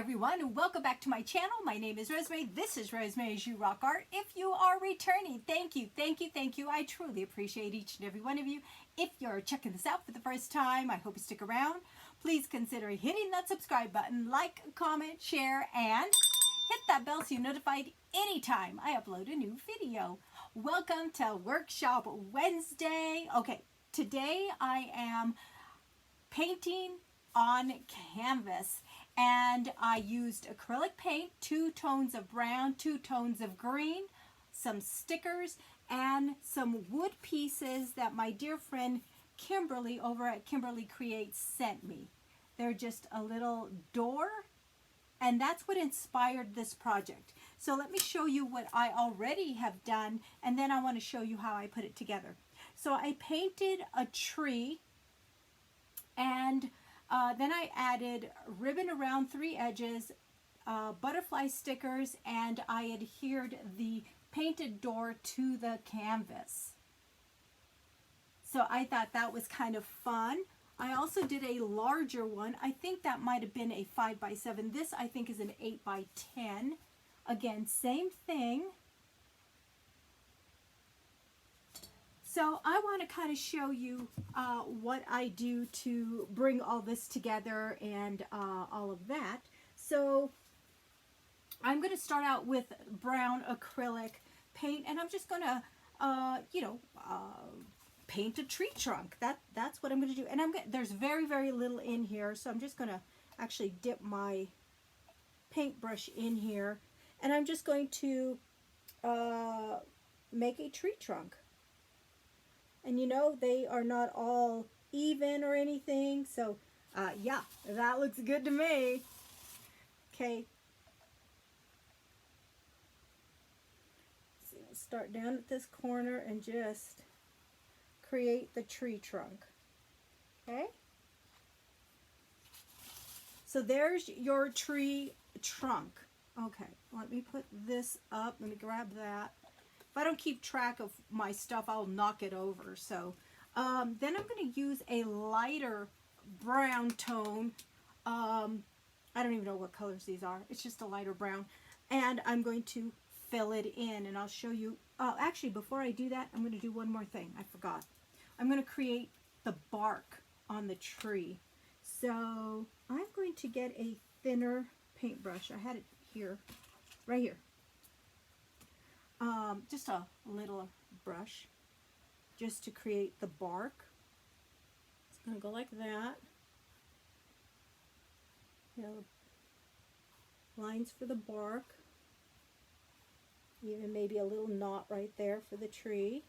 everyone, and welcome back to my channel. My name is Rosemary. This is Rosemary's You Rock Art. If you are returning, thank you, thank you, thank you. I truly appreciate each and every one of you. If you're checking this out for the first time, I hope you stick around. Please consider hitting that subscribe button, like, comment, share, and hit that bell so you're notified anytime I upload a new video. Welcome to Workshop Wednesday. Okay, today I am painting on canvas. And I used acrylic paint, 2 tones of brown, 2 tones of green, some stickers, and some wood pieces that my dear friend Kimberly over at Kimberly Creates sent me. They're just a little door, and that's what inspired this project. So let me show you what I already have done, and then I want to show you how I put it together. So I painted a tree, and then I added ribbon around 3 edges, butterfly stickers, and I adhered the painted door to the canvas. So I thought that was kind of fun. I also did a larger one. I think that might have been a 5x7. This I think is an 8x10. Again, same thing. So I want to kind of show you what I do to bring all this together and all of that. So I'm going to start out with brown acrylic paint, and I'm just going to, paint a tree trunk. That's what I'm going to do. And there's very, very little in here, so I'm just going to actually dip my paintbrush in here, and I'm just going to make a tree trunk. And you know, they are not all even or anything, so yeah, that looks good to me. Okay. So we'll start down at this corner and just create the tree trunk. Okay. So there's your tree trunk. Okay, let me put this up. Let me grab that. If I don't keep track of my stuff, I'll knock it over. So then I'm going to use a lighter brown tone. I don't even know what colors these are. It's just a lighter brown. And I'm going to fill it in, and I'll show you. Actually, before I do that, I'm going to do one more thing. I forgot. I'm going to create the bark on the tree. So I'm going to get a thinner paintbrush. I had it here, right here. Just a little brush just to create the bark. It's going to go like that. You know, lines for the bark. Even maybe a little knot right there for the tree.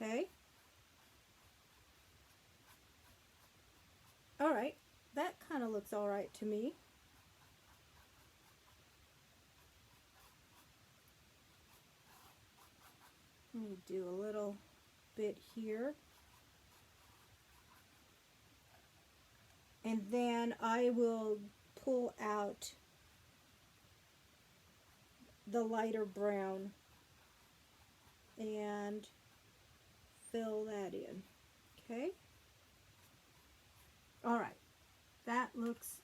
Okay. All right, that kind of looks all right to me. Let me do a little bit here. And then I will pull out the lighter brown and fill that in. Okay. All right, that looks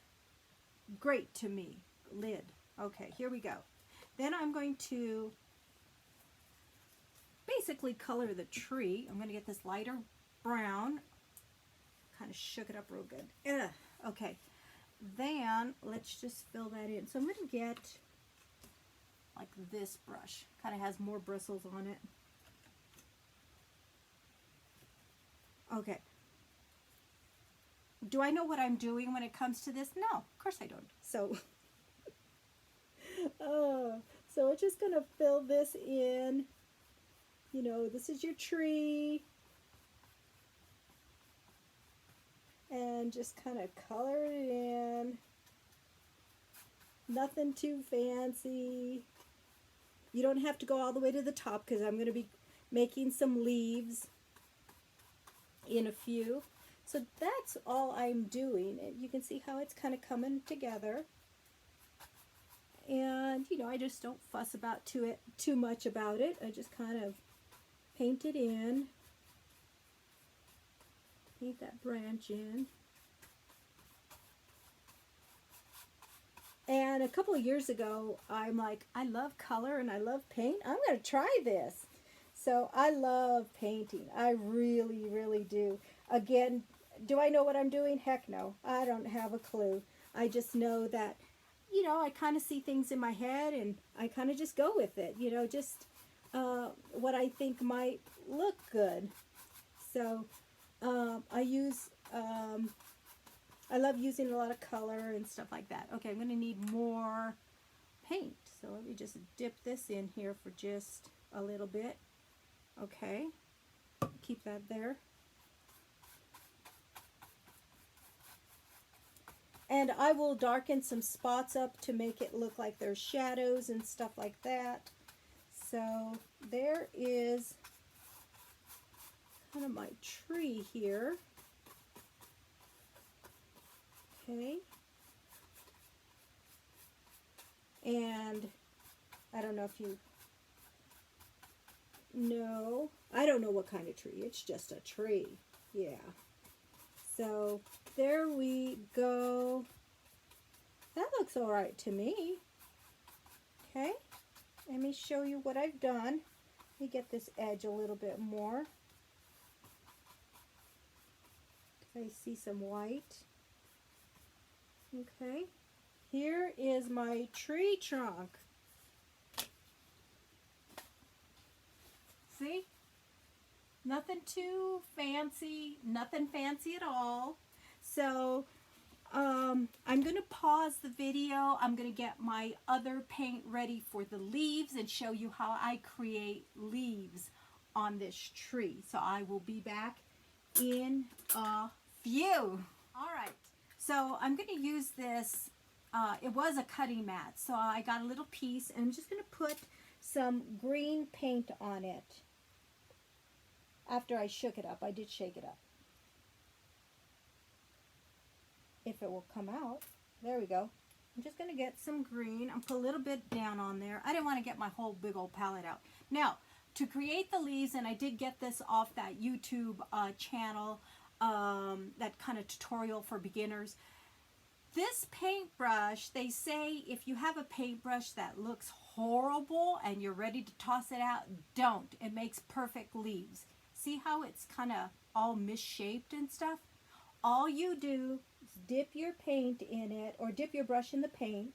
great to me. Lid. Okay, here we go. Then I'm going to basically color the tree. I'm going to get this lighter brown. Kind of shook it up real good. Ugh. Okay, then let's just fill that in. So I'm going to get like this brush. Kind of has more bristles on it. Okay. Do I know what I'm doing when it comes to this? No, of course I don't. So, so we're just going to fill this in. You know, this is your tree. And just kind of color it in. Nothing too fancy. You don't have to go all the way to the top because I'm going to be making some leaves in a few. So that's all I'm doing. You can see how it's kind of coming together. And, you know, I just don't fuss about too much about it. I just kind of paint it in. Paint that branch in. And a couple of years ago, I'm like, I love color and I love paint. I'm going to try this. So I love painting. I really, really do. Again, do I know what I'm doing? Heck no. I don't have a clue. I just know that, you know, I kind of see things in my head and I kind of just go with it. You know, just what I think might look good. So I love using a lot of color and stuff like that. Okay, I'm going to need more paint. So let me just dip this in here for just a little bit. Okay, keep that there. And I will darken some spots up to make it look like there's shadows and stuff like that. So there is kind of my tree here. Okay. And I don't know if you know, I don't know what kind of tree. It's just a tree. Yeah. So there we go. That looks all right to me. Okay. Let me show you what I've done. Let me get this edge a little bit more. I see some white. Okay, here is my tree trunk. See? Nothing too fancy, nothing fancy at all. So I'm going to pause the video. I'm going to get my other paint ready for the leaves and show you how I create leaves on this tree. So I will be back in a few. All right. So I'm going to use this, it was a cutting mat, so I got a little piece, and I'm just going to put some green paint on it. After I shook it up, I did shake it up. If it will come out, there we go. I'm just going to get some green and put a little bit down on there. I didn't want to get my whole big old palette out. Now, to create the leaves, and I did get this off that YouTube channel, that kind of tutorial for beginners. This paintbrush, they say if you have a paintbrush that looks horrible and you're ready to toss it out, don't. It makes perfect leaves. See how it's kind of all misshaped and stuff? All you do is dip your paint in it, or dip your brush in the paint,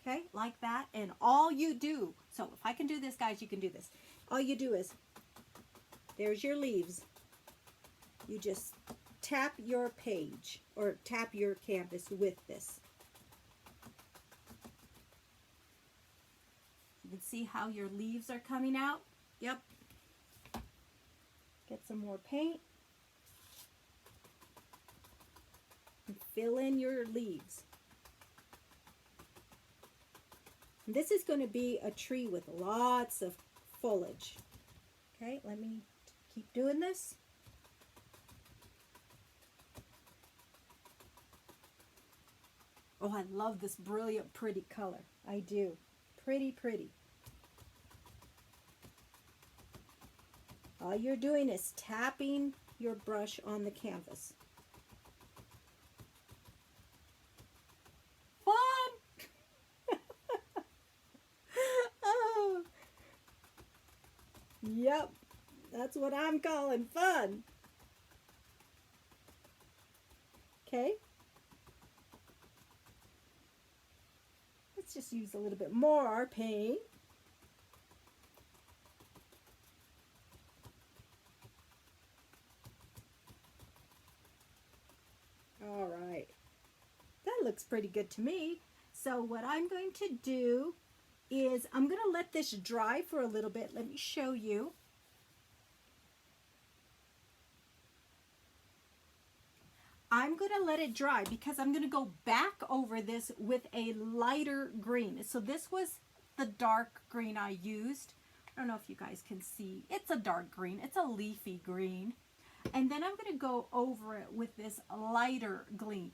okay, like that, and all you do, so if I can do this, guys, you can do this. All you do is, there's your leaves. You just tap your page or tap your canvas with this. You can see how your leaves are coming out. Yep. Get some more paint. And fill in your leaves. And this is going to be a tree with lots of foliage. Okay, let me keep doing this. Oh, I love this brilliant, pretty color. I do. Pretty, pretty. All you're doing is tapping your brush on the canvas. Fun! Oh. Yep, that's what I'm calling fun. Okay. Let's just use a little bit more paint. All right. That looks pretty good to me. So what I'm going to do is I'm going to let this dry for a little bit. Let me show you. I'm going to let it dry because I'm going to go back over this with a lighter green. So this was the dark green I used. I don't know if you guys can see. It's a dark green. It's a leafy green. And then I'm going to go over it with this lighter green.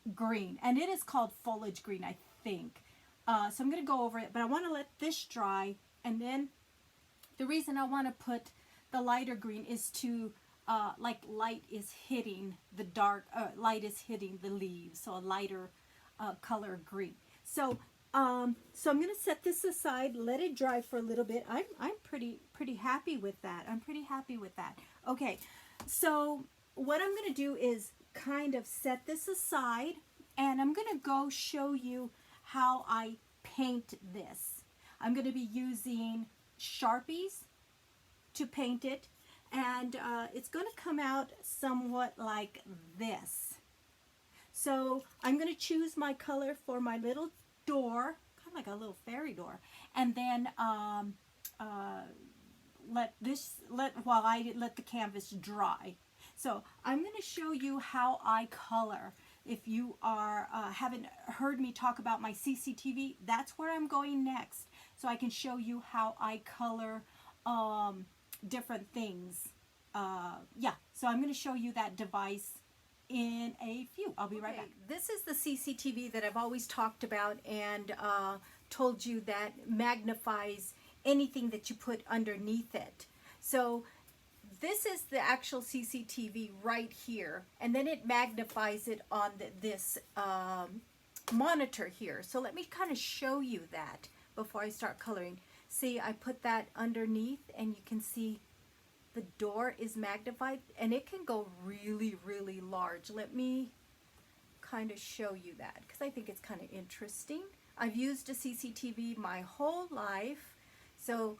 And it is called foliage green, I think. So I'm going to go over it, but I want to let this dry. And then the reason I want to put the lighter green is to, like light is hitting the dark, light is hitting the leaves. So a lighter color green. So I'm going to set this aside, let it dry for a little bit. I'm pretty happy with that. I'm pretty happy with that. Okay, so what I'm going to do is kind of set this aside, and I'm going to go show you how I paint this. I'm going to be using Sharpies to paint it, and it's going to come out somewhat like this. So I'm going to choose my color for my little door, kind of like a little fairy door, and then while I let the canvas dry. So I'm going to show you how I color. If you haven't heard me talk about my CCTV, that's where I'm going next. So I can show you how I color different things. Yeah, so I'm going to show you that device in a few. I'll be right back. This is the CCTV that I've always talked about and told you that magnifies anything that you put underneath it. So this is the actual CCTV right here, and then it magnifies it on this monitor here. So let me kind of show you that before I start coloring. See, I put that underneath, and you can see the door is magnified, and it can go really, really large. Let me kind of show you that because I think it's kind of interesting. I've used a CCTV my whole life. So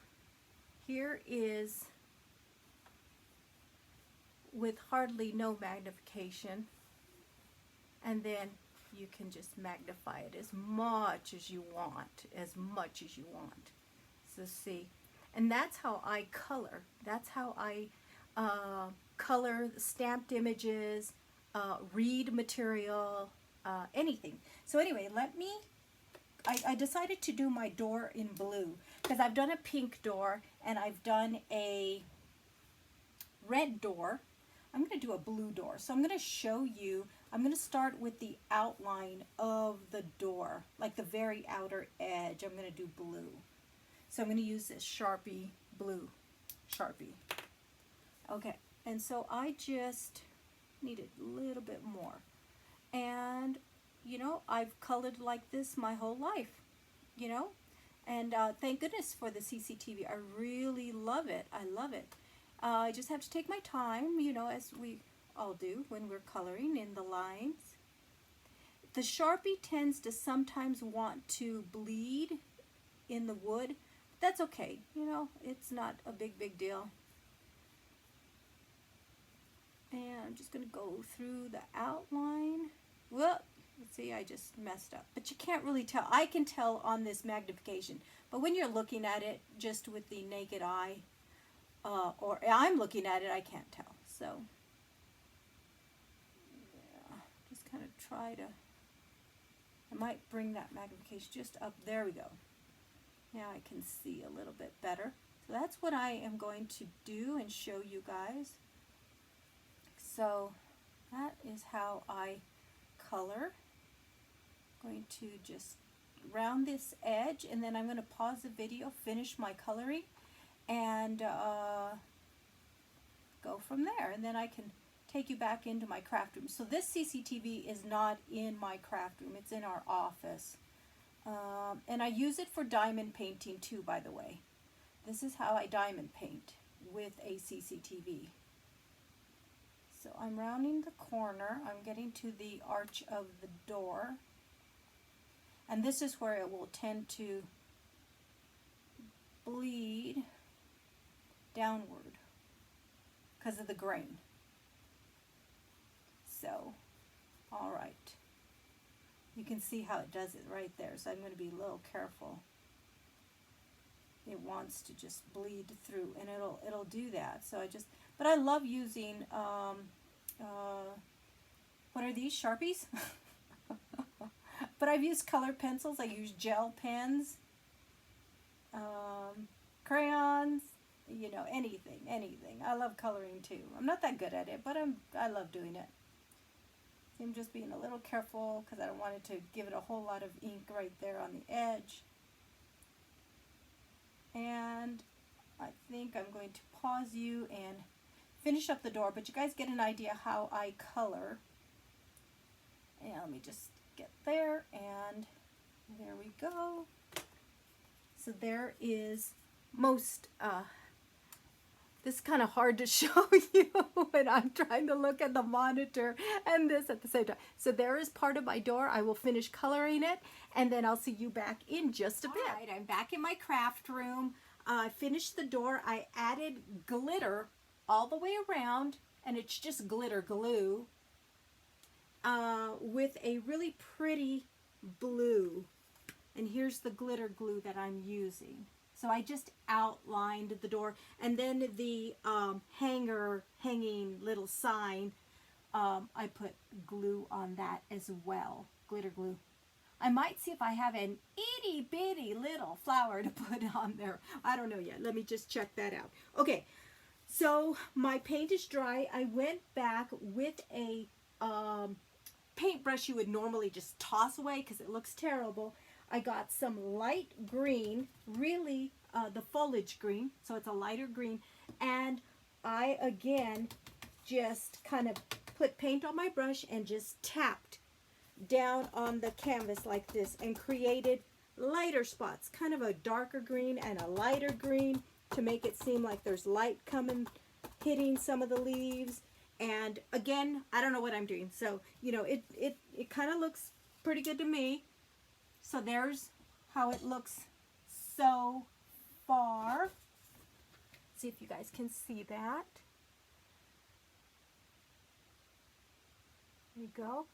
here is with hardly no magnification, and then you can just magnify it as much as you want, So see, and that's how I color. That's how I color stamped images, read material, anything. So anyway, I decided to do my door in blue because I've done a pink door and I've done a red door. I'm going to do a blue door. So I'm going to show you, I'm going to start with the outline of the door, like the very outer edge. I'm going to do blue. So I'm going to use this Sharpie blue Sharpie. Okay, and so I just need a little bit more. And, you know, I've colored like this my whole life, you know. And thank goodness for the CCTV. I really love it. I love it. I just have to take my time, you know, as we all do when we're coloring in the lines. The Sharpie tends to sometimes want to bleed in the wood. That's okay, you know, it's not a big deal. And I'm just going to go through the outline. Well, let's see, I just messed up. But you can't really tell. I can tell on this magnification. But when you're looking at it just with the naked eye, or I'm looking at it, I can't tell. So, yeah, just kind of try to, I might bring that magnification just up. There we go. Now I can see a little bit better. So that's what I am going to do and show you guys. So that is how I color. I'm going to just round this edge, and then I'm going to pause the video, finish my coloring, and go from there. And then I can take you back into my craft room. So this CCTV is not in my craft room. It's in our office. And I use it for diamond painting too, by the way. This is how I diamond paint with a CCTV. So I'm rounding the corner. I'm getting to the arch of the door. And this is where it will tend to bleed downward because of the grain. So, all right. You can see how it does it right there. So I'm going to be a little careful. It wants to just bleed through, and it'll do that. So but I love using what are these, Sharpies? But I've used color pencils. I use gel pens, crayons, you know, anything. I love coloring too. I'm not that good at it, but I love doing it. See, I'm just being a little careful because I don't want it to give it a whole lot of ink right there on the edge. And I think I'm going to pause you and finish up the door, but you guys get an idea how I color. And let me just get there, and there we go. So there is most, this is kind of hard to show you when I'm trying to look at the monitor and this at the same time. So there is part of my door. I will finish coloring it, and then I'll see you back in just a bit. All right, I'm back in my craft room. I finished the door. I added glitter all the way around, and it's just glitter glue with a really pretty blue. And here's the glitter glue that I'm using. So I just outlined the door, and then the hanging little sign, I put glue on that as well, glitter glue. I might see if I have an itty bitty little flower to put on there. I don't know yet. Let me just check that out. Okay, so my paint is dry. I went back with a paintbrush you would normally just toss away because it looks terrible. I got some light green, really the foliage green, so it's a lighter green, and I again just kind of put paint on my brush and just tapped down on the canvas like this and created lighter spots, kind of a darker green and a lighter green to make it seem like there's light coming, hitting some of the leaves. And again, I don't know what I'm doing, so you know, it kind of looks pretty good to me. So there's how it looks so far. See if you guys can see that. There you go.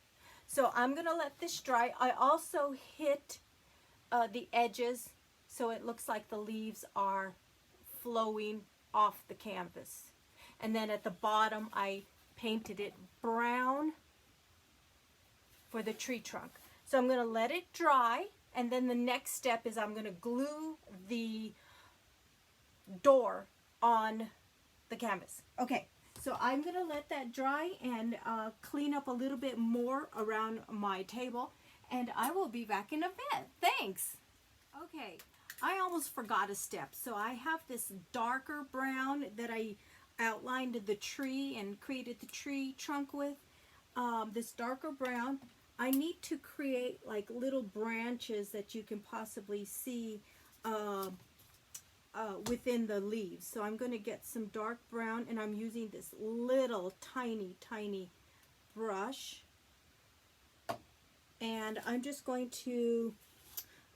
So I'm going to let this dry. I also hit the edges so it looks like the leaves are flowing off the canvas. And then at the bottom I painted it brown for the tree trunk. So I'm going to let it dry, and then the next step is I'm going to glue the door on the canvas. Okay, so I'm going to let that dry and clean up a little bit more around my table, and I will be back in a bit. Thanks. Okay, I almost forgot a step. So I have this darker brown that I outlined the tree and created the tree trunk with. This darker brown. I need to create like little branches that you can possibly see within the leaves. So I'm going to get some dark brown, and I'm using this little tiny brush, and I'm just going to,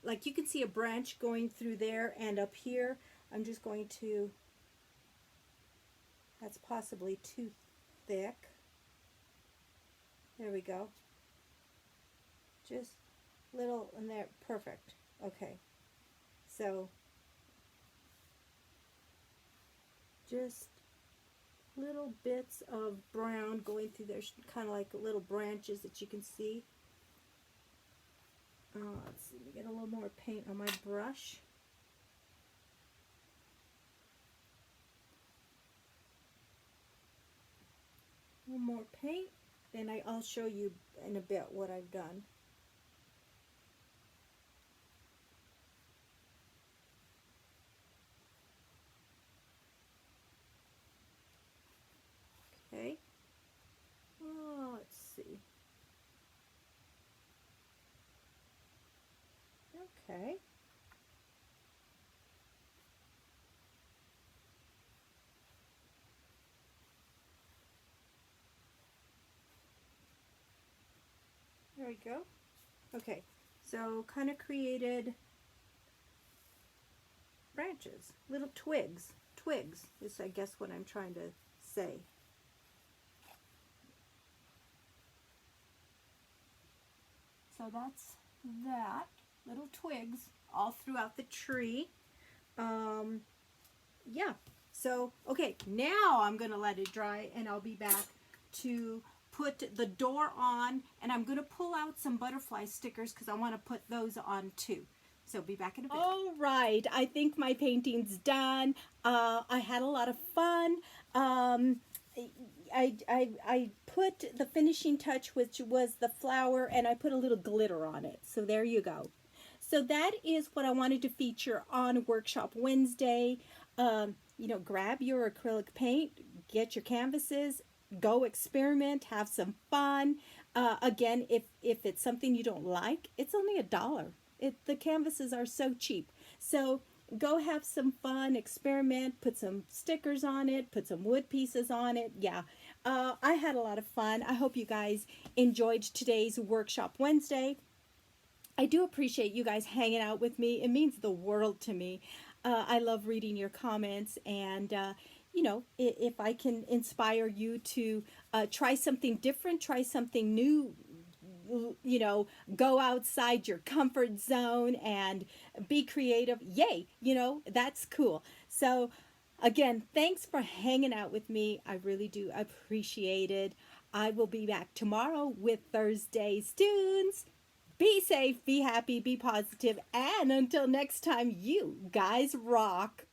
like, you can see a branch going through there, and up here I'm just going to, that's possibly too thick. There we go. Just little in there. Perfect. Okay. So just little bits of brown going through there, kind of like little branches that you can see. Let's see, let me get a little more paint on my brush. A little more paint, then I'll show you in a bit what I've done. Okay. Oh, let's see. Okay. There we go. Okay, so kind of created branches, little twigs. Twigs is, I guess, what I'm trying to say. So that's that, little twigs all throughout the tree. Yeah, so, okay, now I'm going to let it dry, and I'll be back to put the door on, and I'm going to pull out some butterfly stickers because I want to put those on too. So be back in a bit. All right, I think my painting's done. I had a lot of fun. I put the finishing touch, which was the flower, and I put a little glitter on it. So there you go. So that is what I wanted to feature on Workshop Wednesday. Grab your acrylic paint, get your canvases, go experiment, have some fun. Again, if it's something you don't like, it's only $1. The canvases are so cheap. So go have some fun, experiment, put some stickers on it, put some wood pieces on it. Yeah, I had a lot of fun. I hope you guys enjoyed today's Workshop Wednesday. I do appreciate you guys hanging out with me. It means the world to me. I love reading your comments, and if I can inspire you to try something different, try something new, go outside your comfort zone and be creative, yay, that's cool. So again, thanks for hanging out with me. I really do appreciate it. I will be back tomorrow with Thursday's tunes. Be safe, be happy, be positive, and until next time, you guys rock.